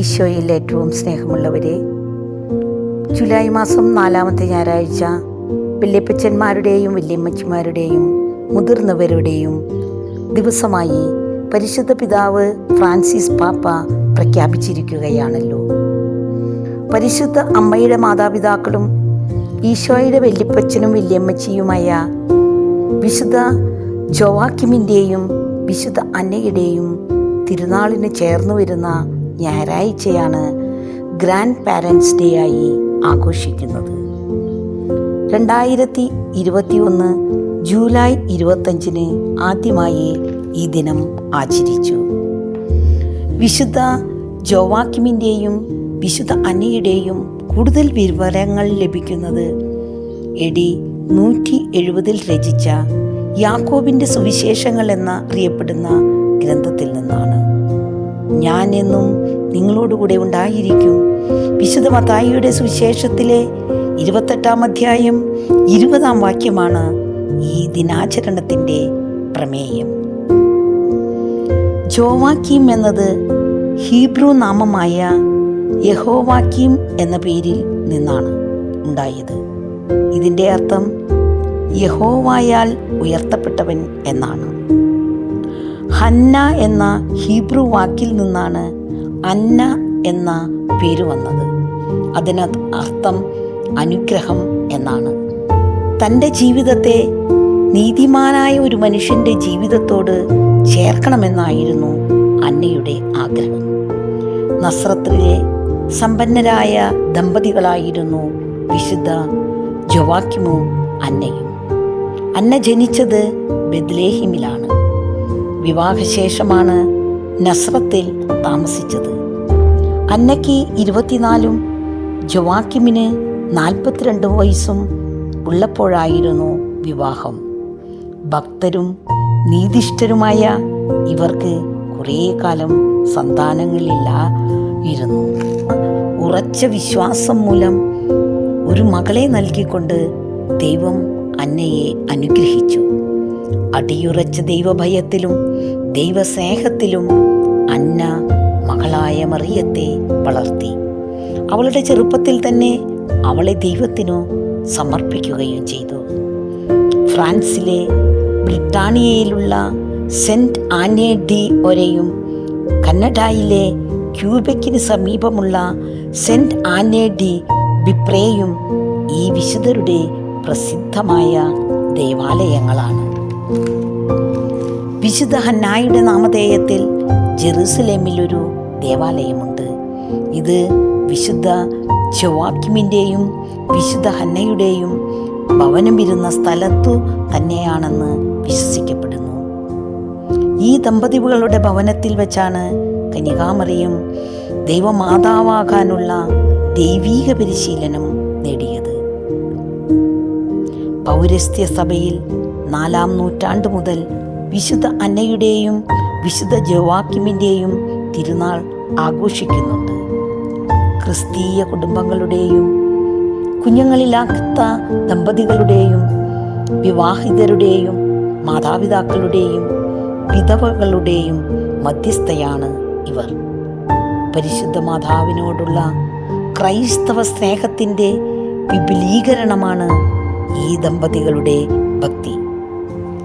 ഈശോയിൽ ഏറ്റവും സ്നേഹമുള്ളവരെ, ജൂലൈ മാസം 4-ാമത്തെ ഞായറാഴ്ച വല്യപ്പച്ചന്മാരുടെയും വല്യമ്മച്ചിമാരുടെയും മുതിർന്നവരുടെയും ദിവസമായി പരിശുദ്ധ പിതാവ് ഫ്രാൻസിസ് പാപ്പ പ്രഖ്യാപിച്ചിരിക്കുകയാണല്ലോ. പരിശുദ്ധ അമ്മയുടെ മാതാപിതാക്കളും ഈശോയുടെ വല്യപ്പച്ചനും വല്യമ്മച്ചിയുമായ വിശുദ്ധ ജോവാക്കിമിൻ്റെയും വിശുദ്ധ അന്നയുടെയും തിരുനാളിന് ചേർന്നു വരുന്ന ഞായറാഴ്ചയാണ് ഗ്രാൻഡ് പാരൻസ് ഡേ ആയി ആഘോഷിക്കുന്നത്. 2021 ജൂലൈ 25 ആദ്യമായി ഈ ദിനം ആചരിച്ചു. വിശുദ്ധ ജോവാക്കിമിൻ്റെയും വിശുദ്ധ അന്നയുടെയും കൂടുതൽ വിവരങ്ങൾ ലഭിക്കുന്നത് AD 170 രചിച്ച യാക്കോബിൻ്റെ സുവിശേഷങ്ങൾ എന്നറിയപ്പെടുന്ന ഗ്രന്ഥത്തിൽ നിന്നാണ്. ഞാൻ എന്നും നിങ്ങളോടുകൂടെ ഉണ്ടായിരിക്കും. വിശുദ്ധ മത്തായിയുടെ സുവിശേഷത്തിലെ 28-ാം അധ്യായം 20-ാം വാക്യമാണ് ഈ ദിനാചരണത്തിൻ്റെ പ്രമേയം. ജോവാക്കീം എന്നത് ഹീബ്രു നാമമായ യഹോവാക്കീം എന്ന പേരിൽ നിന്നാണ് ഉണ്ടായത്. ഇതിൻ്റെ അർത്ഥം യഹോവായാൽ ഉയർത്തപ്പെട്ടവൻ എന്നാണ്. ഹന്ന എന്ന ഹീബ്രു വാക്കിൽ നിന്നാണ് അന്ന എന്ന പേര് വന്നത്. അതിന് അർത്ഥം അനുഗ്രഹം എന്നാണ്. തൻ്റെ ജീവിതത്തെ നീതിമാനായ ഒരു മനുഷ്യൻ്റെ ജീവിതത്തോട് ചേർക്കണമെന്നായിരുന്നു അന്നയുടെ ആഗ്രഹം. നസ്രത്തിലെ സമ്പന്നരായ ദമ്പതികളായിരുന്നു വിശുദ്ധ ജോവാക്കിമും അന്നയും. അന്ന ജനിച്ചത് ബെത്ലേഹിമിലാണ്. വിവാഹശേഷമാണ് നസ്രത്തിൽ താമസിച്ചത്. അന്നയ്ക്ക് 24-ഉം ജോവാക്കിമിന് 42 വയസ്സും ഉള്ളപ്പോഴായിരുന്നു വിവാഹം. ഭക്തരും നീതിഷ്ഠരുമായ ഇവർക്ക് കുറേ കാലം സന്താനങ്ങളില്ലായിരുന്നു. ഉറച്ച വിശ്വാസം മൂലം ഒരു മകളെ നൽകിക്കൊണ്ട് ദൈവം അന്നയെ അനുഗ്രഹിച്ചു. അടിയുറച്ച ദൈവഭയത്തിലും ദൈവസ്നേഹത്തിലും അന്ന മകളായ മറിയത്തെ വളർത്തി. അവളുടെ ചെറുപ്പത്തിൽ തന്നെ അവളെ ദൈവത്തിനു സമർപ്പിക്കുകയും ചെയ്തു. ഫ്രാൻസിലെ ബ്രിട്ടാനിയയിലുള്ള സെന്റ് ആനെ ഡി ഒരയും കന്നഡയിലെ ക്യൂബെക്കിന് സമീപമുള്ള സെന്റ് ആനെ ഡി ബിപ്രേയും ഈ വിശുദ്ധരുടെ പ്രസിദ്ധമായ ദേവാലയങ്ങളാണ്. വിശുദ്ധ ഹന്നായുടെ നാമധേയത്തിൽ ജെറുസലേമിലൊരു ദേവാലയമുണ്ട്. ഇത് വിശുദ്ധ ജോവാക്കിമിൻ്റെയും വിശുദ്ധ ഹന്നയുടെയും ഭവനമിരുന്ന സ്ഥലത്തു തന്നെയാണെന്ന് വിശ്വസിക്കപ്പെടുന്നു. ഈ ദമ്പതികളുടെ ഭവനത്തിൽ വെച്ചാണ് കന്യകാമറിയം ദൈവമാതാവാകാനുള്ള ദൈവീക പരിശീലനം നേടിയത്. പൗരസ്ത്യ സഭയിൽ 4-ാം നൂറ്റാണ്ട് മുതൽ വിശുദ്ധ അന്നയുടെയും വിശുദ്ധ ജോവാക്കിമിൻ്റെയും തിരുനാൾ ആഘോഷിക്കുന്നുണ്ട്. ക്രിസ്തീയ കുടുംബങ്ങളുടെയും കുഞ്ഞുങ്ങളില്ലാത്ത ദമ്പതികളുടെയും വിവാഹിതരുടെയും മാതാപിതാക്കളുടെയും വിധവകളുടെയും മധ്യസ്ഥയാണ് ഇവർ. പരിശുദ്ധ മാതാവിനോടുള്ള ക്രൈസ്തവ സ്നേഹത്തിൻ്റെ വിപുലീകരണമാണ് ഈ ദമ്പതികളുടെ ഭക്തി.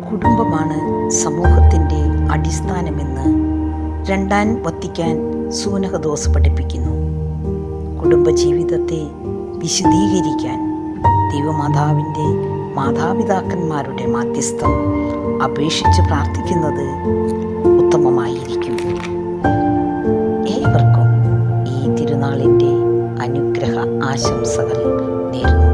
കുടുംബമാണ് സമൂഹത്തിൻ്റെ അടിസ്ഥാനമെന്ന് 2-ാം വത്തിക്കാൻ സൂനഹദോസ് പഠിപ്പിക്കുന്നു. കുടുംബജീവിതത്തെ വിശദീകരിക്കാൻ ദൈവമാതാവിൻ്റെ മാതാപിതാക്കന്മാരുടെ മാധ്യസ്ഥം അപേക്ഷിച്ച് പ്രാർത്ഥിക്കുന്നത് ഉത്തമമായിരിക്കും. ഏവർക്കും ഈ തിരുനാളിൻ്റെ അനുഗ്രഹ ആശംസകൾ നേരുന്നു.